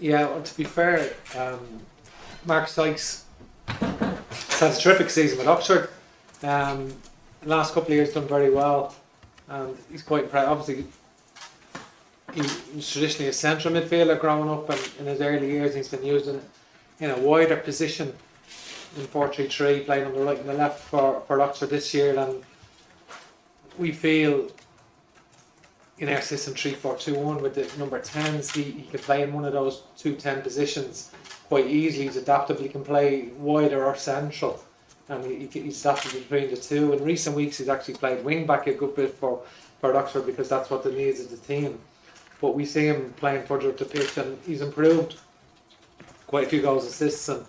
Yeah, well, to be fair, Mark Sykes has had a terrific season with Oxford. The last couple of years done very well, and he's quite proud. Obviously, he was traditionally a central midfielder growing up, and in his early years he's been used in a wider position in 4-3-3, playing on the right and the left for Oxford this year. And we feel in our system 3-4-2-1 with the number 10s, he can play in one of those 2-10 positions quite easily. He's adaptable, he can play wider or central, and he's adaptable between the two. In recent weeks he's actually played wing back a good bit for Oxford because that's what the needs of the team. But we see him playing further up the pitch, and he's improved quite a few goals, assists, and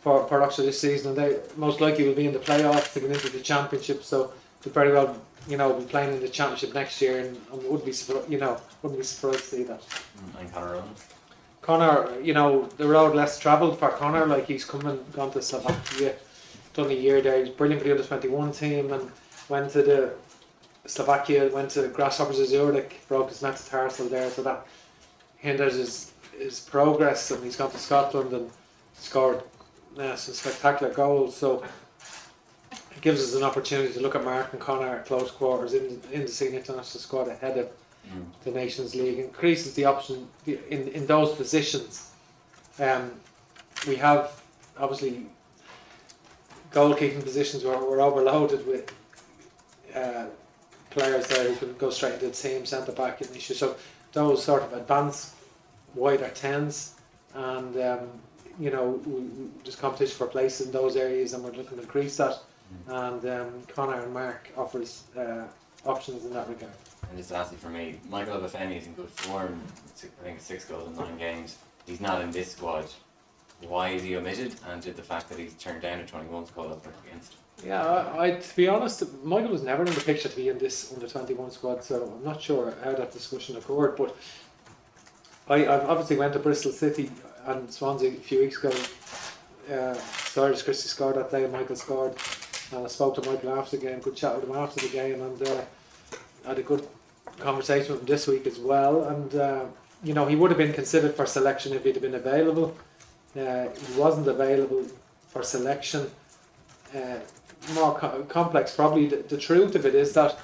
for Oxford this season, and they most likely will be in the playoffs to get into the championship. So could very well, be playing in the championship next year, and wouldn't be surprised to see that. And Conor Owen. Conor, the road less travelled for Conor. Like, he's gone to Slovakia, done a year there. He's brilliant for the under-21 team, and went to the Slovakia, went to Grasshoppers of Zurich, broke his metatarsal there, so that hinders his progress. And he's gone to Scotland and scored some spectacular goals. So it gives us an opportunity to look at Mark and Conor at close quarters in the senior international squad ahead of the Nations League. Increases the option in those positions. We have obviously goalkeeping positions where we're overloaded with players there who can go straight into the team, centre back and issue. So those sort of advanced wider 10s, and there's competition for places in those areas, and we're looking to increase that. And Conor and Mark offers options in that regard. And just lastly for me, Michael Obafemi is in good form. I think 6 goals in 9 games. He's not in this squad. Why is he omitted? And did the fact that he's turned down a 21 squad up against? Yeah, to be honest, Michael was never in the picture to be in this under-21 squad, so I'm not sure how that discussion occurred. But I obviously went to Bristol City and Swansea a few weeks ago. Cyrus Christie scored that day, and Michael scored. And I spoke to Michael after the game, good chat with him after the game, and had a good conversation with him this week as well. And he would have been considered for selection if he'd have been available. He wasn't available for selection. More complex probably. The truth of it is that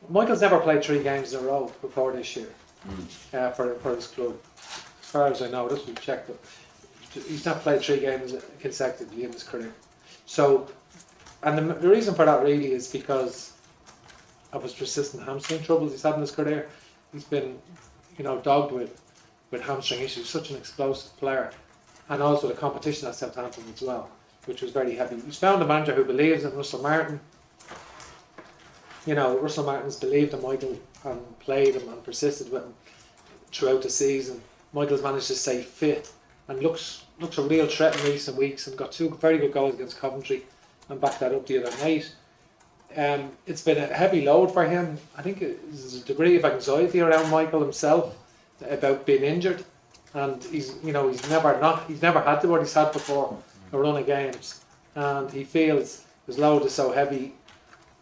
Michael's never played 3 games in a row before this year for his club. As far as I know, this we've checked, but he's not played 3 games consecutively in his career. So, and the reason for that really is because of his persistent hamstring troubles he's had in his career. He's been, dogged with hamstring issues. Such an explosive player, and also the competition at Southampton as well, which was very heavy. He's found a manager who believes in Russell Martin. Russell Martin's believed in Michael and played him and persisted with him throughout the season. Michael's managed to stay fit and looks a real threat in recent weeks, and got 2 very good goals against Coventry and backed that up the other night. It's been a heavy load for him. I think there's a degree of anxiety around Michael himself about being injured, and he's never had what he's had before, a run of games, and he feels his load is so heavy.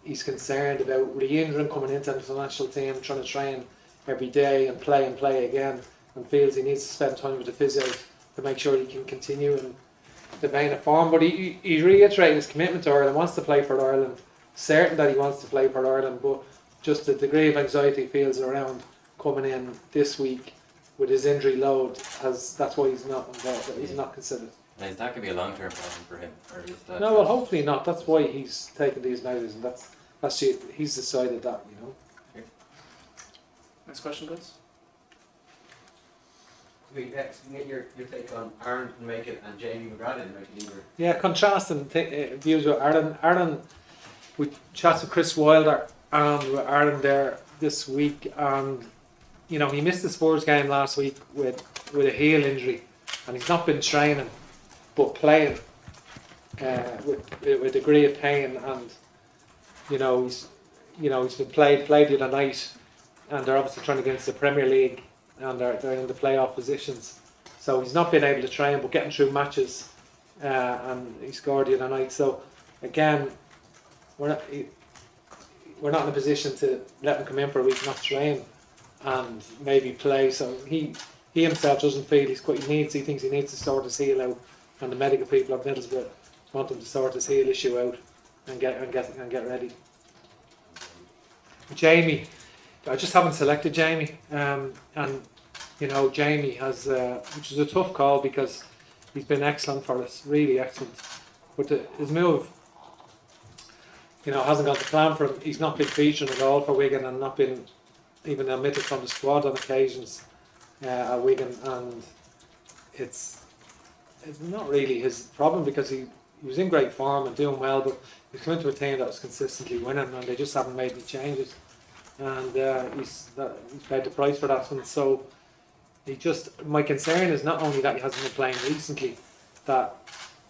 He's concerned about re-injuring, coming into the international team, trying to train every day and play again, and feels he needs to spend time with the physio to make sure he can continue in the vein of form. But he reiterated his commitment to Ireland, wants to play for Ireland, certain that he wants to play for Ireland, but just the degree of anxiety he feels around coming in this week with his injury load, that's why he's not involved, he's not considered. And that could be a long-term problem for him? Or is that no, well, hopefully not. That's why he's taken these measures, and that's it. He's decided that, Okay. Next question, guys. We next get your take on Aaron can make it and Jamie McGrath didn't make it either. Yeah, contrasting views with Aaron. We chatted with Chris Wilder and with Aaron there this week, and he missed the Spurs game last week with a heel injury, and he's not been training but playing with a degree of pain, and he's been played the other night, and they're obviously trying to get into the Premier League, and they're in the playoff positions, so he's not been able to train but getting through matches, and he scored the other night. So again, we're not in a position to let him come in for a week, not train, and maybe play. So he he himself doesn't feel he thinks he needs to sort his heel out, and the medical people of Middlesbrough want him to sort his heel issue out and get ready. Jamie, I just haven't selected Jamie, and Jamie has, which is a tough call because he's been excellent for us, really excellent. But his move, hasn't got the plan for him. He's not been featuring at all for Wigan and not been even omitted from the squad on occasions at Wigan, and it's not really his problem because he was in great form and doing well, but he's come into a team that was consistently winning and they just haven't made any changes, and he's paid the price for that one. So my concern is not only that he hasn't been playing recently, that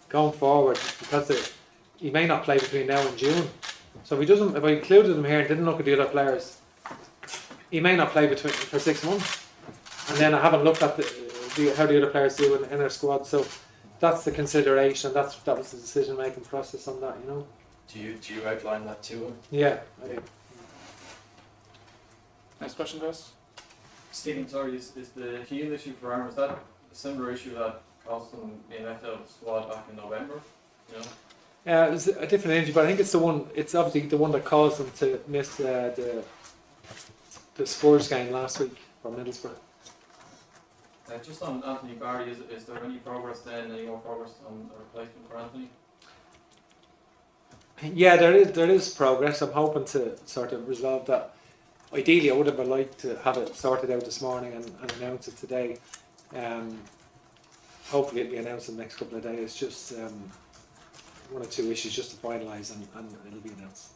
going forward, because he may not play between now and June. So if I included him here and didn't look at the other players, he may not play for 6 months. And then I haven't looked at how the other players do in our squad. So that's the consideration. That was the decision making process on that. Do you outline that to him? Yeah, I do. Next question, guys. Stephen, sorry, is the heel issue for Armour, is that a similar issue that cost them being left out of the squad back in November? It's a different injury, but I think it's obviously the one that caused them to miss the Spurs game last week for Middlesbrough. Just on Anthony Barry, is there any more progress on a replacement for Anthony? Yeah, there is progress. I'm hoping to sort of resolve that. Ideally, I would have liked to have it sorted out this morning and announce it today. Hopefully it'll be announced in the next couple of days. Just one or two issues just to finalise and it'll be announced.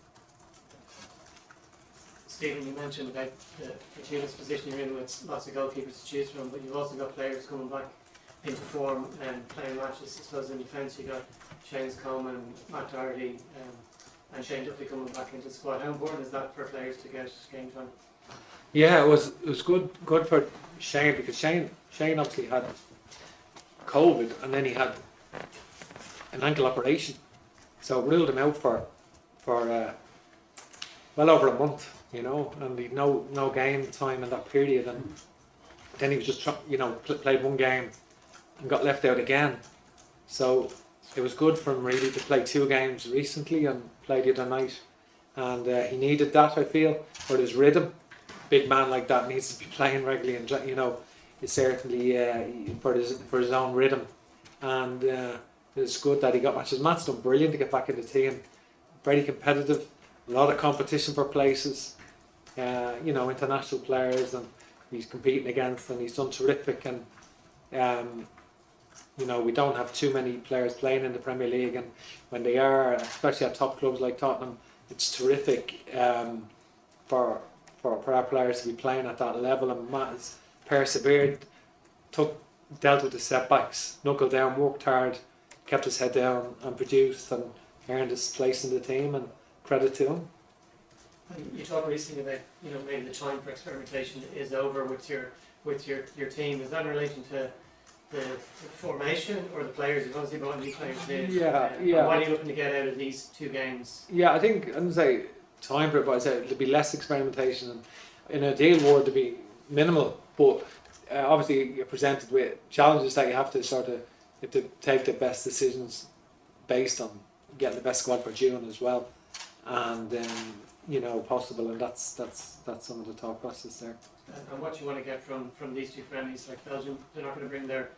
Stephen, you mentioned about the fortuitous position you're in with lots of goalkeepers to choose from, but you've also got players coming back into form and playing matches. I suppose in defence you've got Shane's Coleman, Matt Doherty and Shane Duffy coming back into the squad. How important is that for players to get game time? Yeah, it was good for Shane because Shane obviously had COVID and then he had an ankle operation, so it ruled him out for well over a month, and he no game time in that period, and then he was just played one game and got left out again. So it was good for him really to play 2 games recently and play the other night, and he needed that, I feel, for his rhythm. Big man like that needs to be playing regularly, and it's certainly for his own rhythm, and it's good that he got matches. Matt's done brilliant to get back in the team, very competitive, a lot of competition for places, international players, and he's competing against, and he's done terrific, and we don't have too many players playing in the Premier League, and when they are, especially at top clubs like Tottenham, it's terrific for our players to be playing at that level, and Matt has persevered, dealt with the setbacks, knuckled down, worked hard, kept his head down and produced and earned his place in the team, and credit to him. You talked recently about maybe the time for experimentation is over with your team. Is that in relation to the formation or the players? You've obviously brought new players in. Yeah. What are you looking to get out of these 2 games? Yeah, I think I wouldn't say time for it, but I'd say there'll be less experimentation, and in a ideal world to be minimal, but obviously you're presented with challenges that you have to take the best decisions based on getting the best squad for June as well, and possible, and that's some of the thought process there. And what you want to get from these 2 friendlies, like Belgium, they're not going to bring their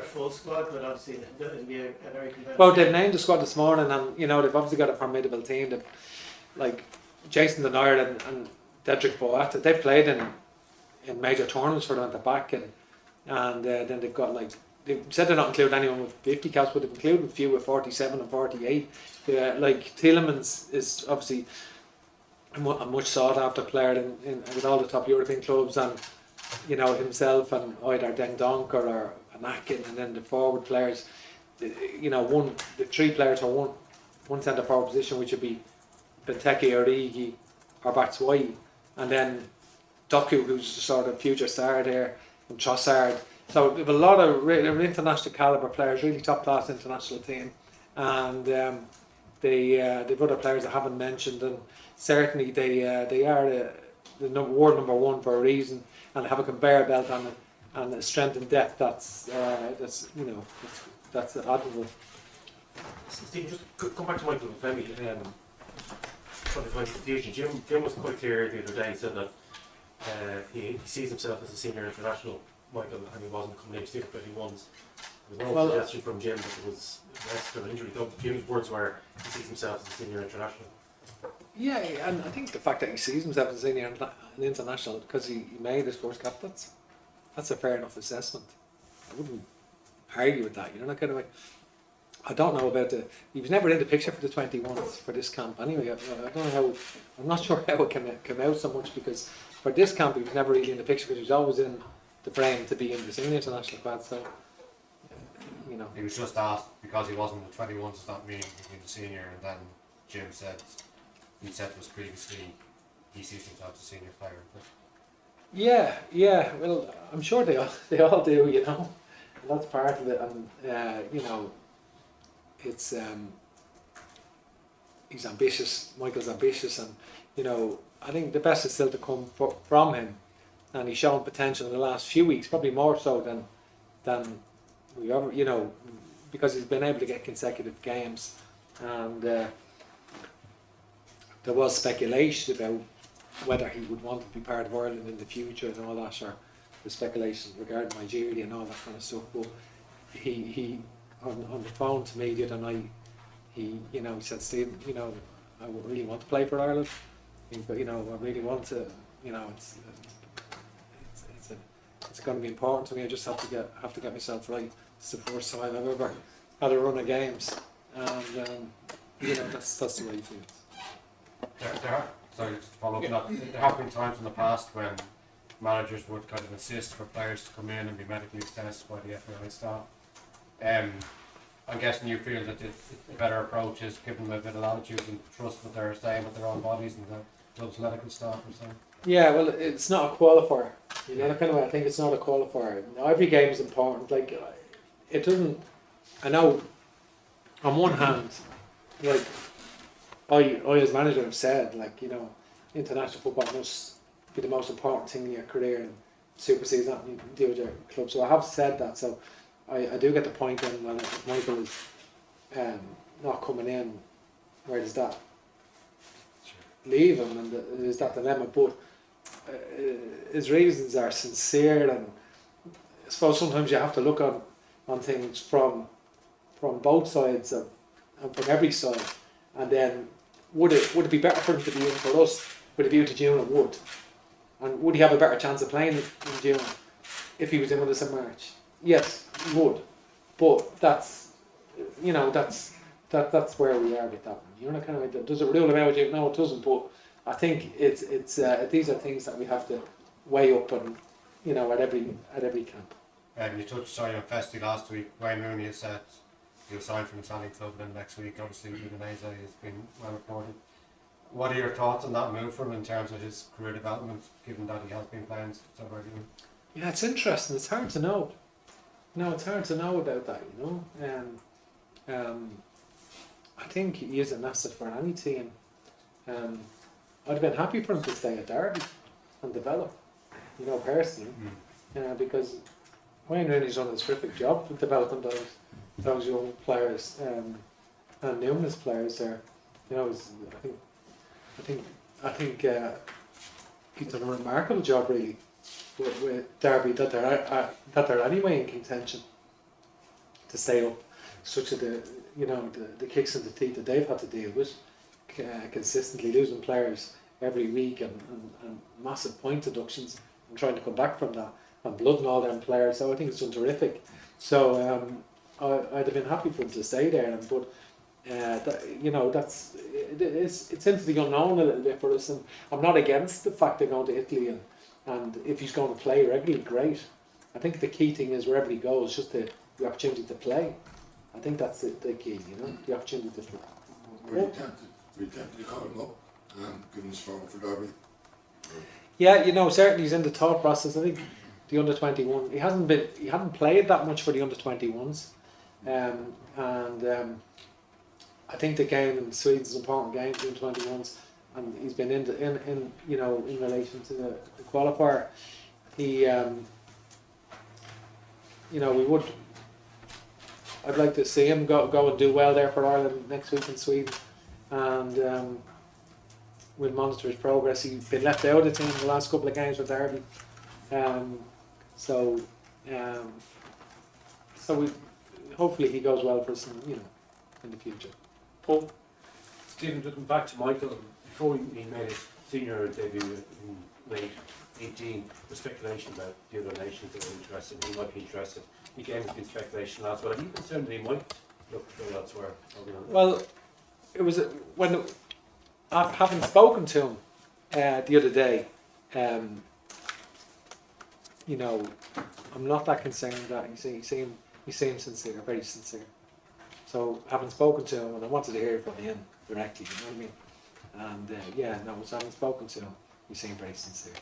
full squad, but obviously it'll be a very competitive. Well, they've named the squad this morning, and they've obviously got a formidable team. They've, like Jason Denier and Dedrick Boat, they've played in major tournaments for them at the back, and then they've got they've said they're not including anyone with 50 caps, but they've included a few with 47 and 48. Tielemans is obviously a much sought after player with all the top European clubs, and himself and either Deng Donk or Anakin, and then the forward players, the 3 players for one centre forward position, which would be Benteke, Origi or Batshuayi, and then Doku, who's the sort of future star there, and Trossard. So we have a lot of international calibre players, really top class international team, and they've other players I haven't mentioned, and certainly they are the world number 1 for a reason, and have a conveyor belt on and a strength and depth that's admirable. Steve, just come back to Michael Fleming. Trying to find confusion. Jim was quite clear the other day. He said that he sees himself as a senior international, Michael, and he wasn't coming into difficulty ones. There was no suggestion from Jim that there was rest or injury. Though Jim's words were he sees himself as a senior international. Yeah, and I think the fact that he sees himself as an international because he made his first cap, that's a fair enough assessment. I wouldn't argue with that. You know, that kind of like. I don't know about he was never in the picture for the 21s for this camp anyway. I don't know how. I'm not sure how it came out so much because for this camp he was never really in the picture because he was always in the frame to be in the senior international squad. So, you know. He was just asked because he wasn't in the 21s, does that mean he'd be the senior? And then Jim said, he said was previously he sees himself as a senior player. But Yeah. Well, I'm sure they all do, you know. And that's part of it, and you know, it's he's ambitious. Michael's ambitious, and you know, I think the best is still to come from him, and he's shown potential in the last few weeks, probably more so than we ever, you know, because he's been able to get consecutive games, and there was speculation about whether he would want to be part of Ireland in the future and all that, or the speculation regarding Nigeria and all that kind of stuff. But he on the phone to me the other night, he said, Steve, you know, I really want to play for Ireland. But you know, I really want to. You know, it's going to be important to me. I just have to get myself right. It's the first time I've ever had a run of games, and you know, that's the way he feels. Sorry, just to follow up on that. There have been times in the past when managers would kind of insist for players to come in and be medically assessed by the FAI staff. I'm guessing you feel that the better approach is giving them a bit of latitude and trust what they're saying with their own bodies and the club's medical staff are saying. Yeah, well, it's not a qualifier. You know, kind of way I think it's not a qualifier. Now, every game is important. Like, it doesn't. I know. On one hand, like I as manager have said, like, you know, international football must be the most important thing in your career and supersedes that and you deal with your club. So I have said that. So I do get the point in when Michael is not coming in. Where does that leave him? And there's that dilemma. But his reasons are sincere, and I suppose sometimes you have to look on things from both sides and from every side, and then would it be better for him to be in for us with a view to June? It would. And would he have a better chance of playing in June if he was in with us in March? Yes, he would. But that's, you know, that's where we are with that one. You know, kind of like, does it rule him out? No, it doesn't. But I think it's these are things that we have to weigh up, and you know, at every camp. You touched on Festi last week. Wayne Rooney has said he'll sign from the Italian club then next week. Obviously, Udinese has been well reported. What are your thoughts on that move for him in terms of his career development, given that he has been playing so early? Yeah, it's interesting. It's hard to know. No, it's hard to know about that. You know, I think he is an asset for any team. I'd have been happy for him to stay at Derby and develop. You know, personally, because Wayne Rooney's done a terrific job with developing those young players and numerous players there. You know, I think he's done a remarkable job really with Derby that they're anyway in contention to stay up. Such of the kicks in the teeth that they've had to deal with, consistently losing players every week and massive point deductions and trying to come back from that and blooding all them players. So I think it's done terrific. So I'd have been happy for him to stay there, but it's into the unknown a little bit for us, and I'm not against the fact they're going to Italy, and if he's going to play regularly, great. I think the key thing is wherever he goes, just the opportunity to play. I think that's the key, you know, the opportunity to play. Were you tempted to call him up and give him strong for Derby? Yeah, you know, certainly he's in the thought process. I think the under-21, he hadn't played that much for the under-21s, and I think the game in Sweden is an important game for the under-21s, and he's been in relation to the qualifier. you know, we would. I'd like to see him go and do well there for Ireland next week in Sweden, and we'll monitor his progress. He's been left out of the team the last couple of games with Derby, so we hopefully he goes well for us, in the future. Paul? Stephen, looking back to Michael, before he made his senior debut in late 18, the speculation about the other nations that were interested, he might be interested. He gave us good speculation last, but are you concerned that he might look to go elsewhere? Well, it was when having spoken to him the other day, I'm not that concerned that he seems sincere, very sincere. So having spoken to him, and I wanted to hear from him directly, you know what I mean? And so having spoken to him, he seemed very sincere.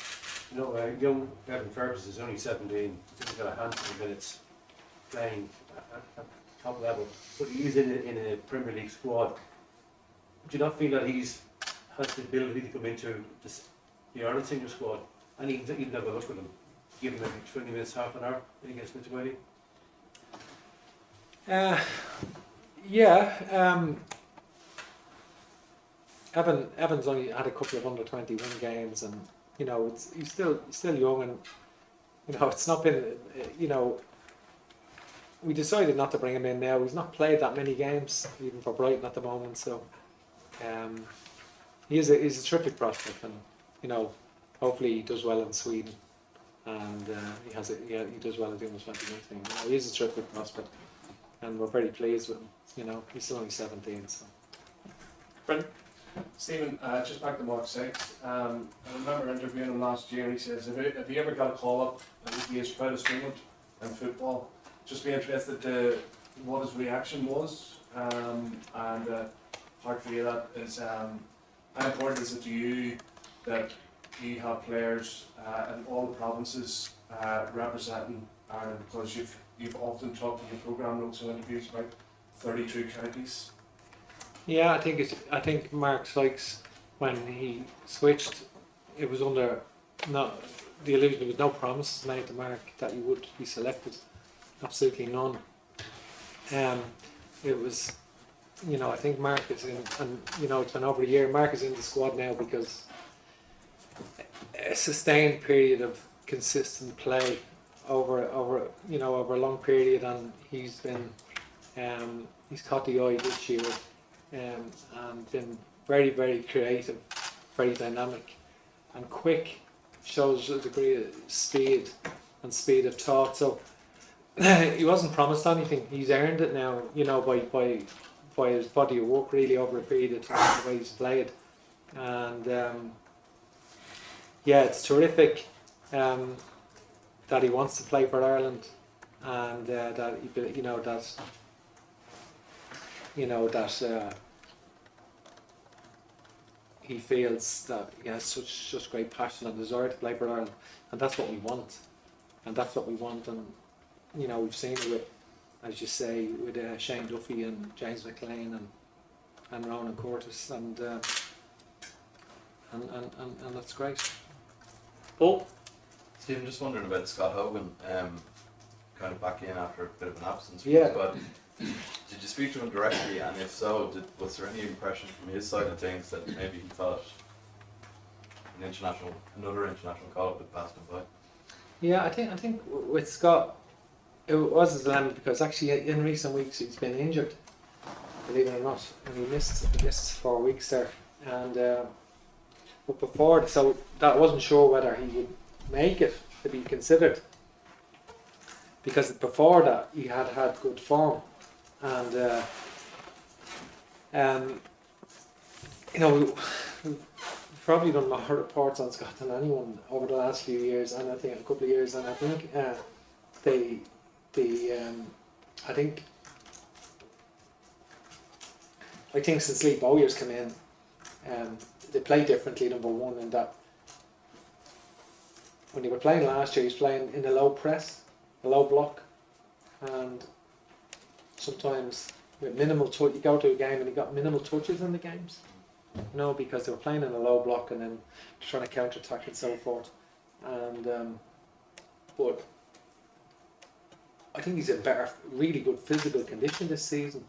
You know, young Evan Fergus is only 17. He's got a handful of minutes playing at top level, but he is in a Premier League squad. Do you not feel that he's has the ability to come into the Ireland senior squad, and you can have a look at him, give him maybe 20 minutes, half an hour, when he gets into waiting? Evan's only had a couple of under 21 games, and he's still young, and it's not been we decided not to bring him in now. He's not played that many games even for Brighton at the moment, so he's a terrific prospect, and hopefully he does well in Sweden, and he does well at the under 21 team. He is a terrific prospect, and we're very pleased with him. He's still only 17, so. Brendan? Stephen, just back to Mark 6. I remember interviewing him last year. He says, if he ever got a call up, I think he is quite a student in football. Just be interested to what his reaction was, and part of that is how important is it to you that you have players in all the provinces representing Ireland, because you've often talked in your programme notes and interviews about 32 counties. Yeah, I think Mark Sykes, when he switched, it was under the illusion there was no promises made to Mark that he would be selected. Absolutely none. It was, I think Mark is in, and it's been over a year. Mark is in the squad now because a sustained period of consistent play over a long period, and he's been he's caught the eye this year. And been very, very creative, very dynamic and quick, shows a degree of speed of thought. So he wasn't promised anything. He's earned it now, by his body of work really over a period of time, the way he's played. And it's terrific that he wants to play for Ireland, and that he feels that he has such great passion and desire to play for Ireland, and that's what we want, and we've seen it with, as you say, with Shane Duffy and James McLean and Ronan Curtis, and that's great. Paul? Stephen, just wondering about Scott Hogan, kind of back in after a bit of an absence from Yeah. the squad. Did you speak to him directly, and if so, was there any impression from his side of things that maybe he thought another international call-up had passed him by? Yeah, I think with Scott, it was a dilemma because actually in recent weeks he's been injured, believe it or not, and he missed 4 weeks there, and but before, so that I wasn't sure whether he would make it to be considered, because before that he had good form, and we've probably done more reports on Scott than anyone over the last few years, and I think a couple of years, and I think I think since Lee Bowyer's come in, they play differently. Number one, in that when they were playing last year, he was playing in a low press, a low block, and sometimes with minimal touch. You go to a game and he got minimal touches in the games, because they were playing in a low block and then trying to counter attack and so forth. And but I think he's in better, really good physical condition this season.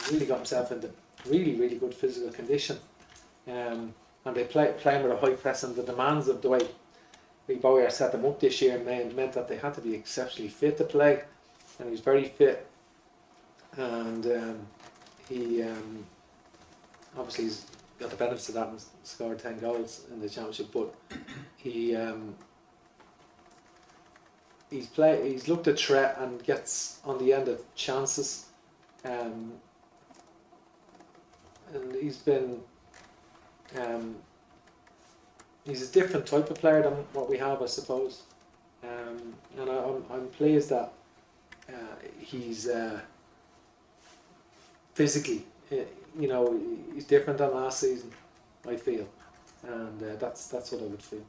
He really got himself into really, really good physical condition. And they playing with a high press, and the demands of the way Bowyer set them up this year meant that they had to be exceptionally fit to play, and he's very fit. And he obviously he's got the benefits of that and scored 10 goals in the championship. But he's looked at threat and gets on the end of chances, and he's been. He's a different type of player than what we have, I suppose, and I'm pleased that he's physically, he's different than last season, I feel, and that's what I would feel.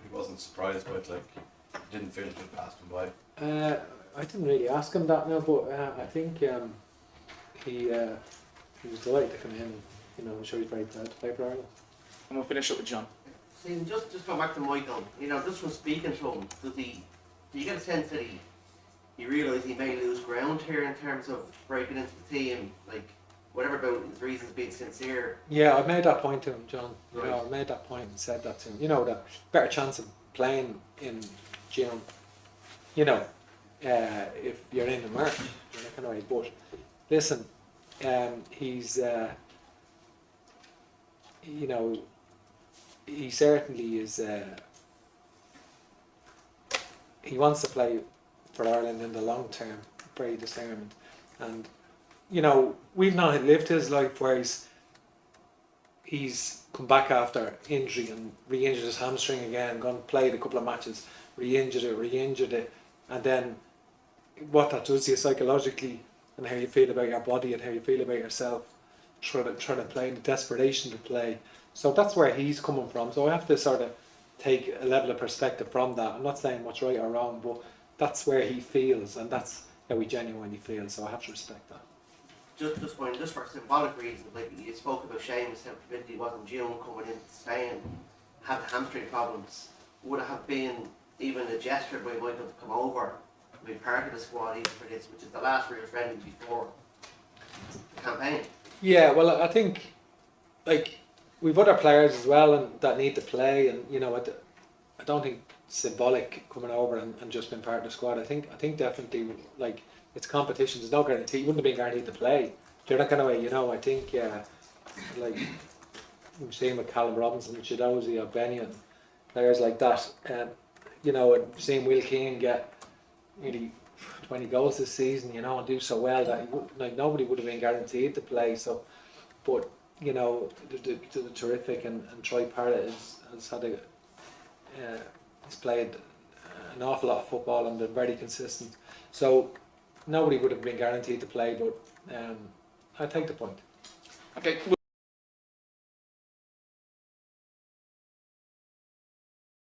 He wasn't surprised by it, like, didn't feel it had passed him by. I didn't really ask him that now, but I think he was delighted to come in. I'm sure he's very proud to play for Ireland. And we'll finish up with John. See, just go back to Michael. Just from speaking to him, do you get a sense that he realised he may lose ground here in terms of breaking into the team, like whatever about his reasons being sincere? Yeah, I made that point to him, John. Right. I made that point and said that to him. The better chance of playing in June. If you're in March, you're not going to. But listen, he's he certainly is. He wants to play for Ireland in the long term, very determined. And we've not lived his life where he's come back after injury and re-injured his hamstring again, gone played a couple of matches, re-injured it, and then what that does to you psychologically and how you feel about your body and how you feel about yourself, trying to play, the desperation to play. So that's where he's coming from. So I have to sort of take a level of perspective from that. I'm not saying what's right or wrong, but that's where he feels, and that's how he genuinely feels. So I have to respect that. Just for symbolic reasons, like you spoke about Seamus, how committed he was in June coming into Spain, had hamstring problems. Would it have been even a gesture by Michael to come over and be part of the squad even for this, which is the last real friendly before the campaign? Yeah, well, I think we've other players as well and that need to play, and I don't think symbolic coming over and just being part of the squad. I think definitely it's competition. There's no guarantee. You wouldn't have been guaranteed to play. You're not going to. I think I'm seeing with Callum Robinson, Chidozie, or Benyon, players like that. Seeing Will Keane get nearly 20 goals this season, and do so well that nobody would have been guaranteed to play. So, but the terrific and Troy Parrott has had he's played an awful lot of football and been very consistent. So nobody would have been guaranteed to play, but I take the point. Okay.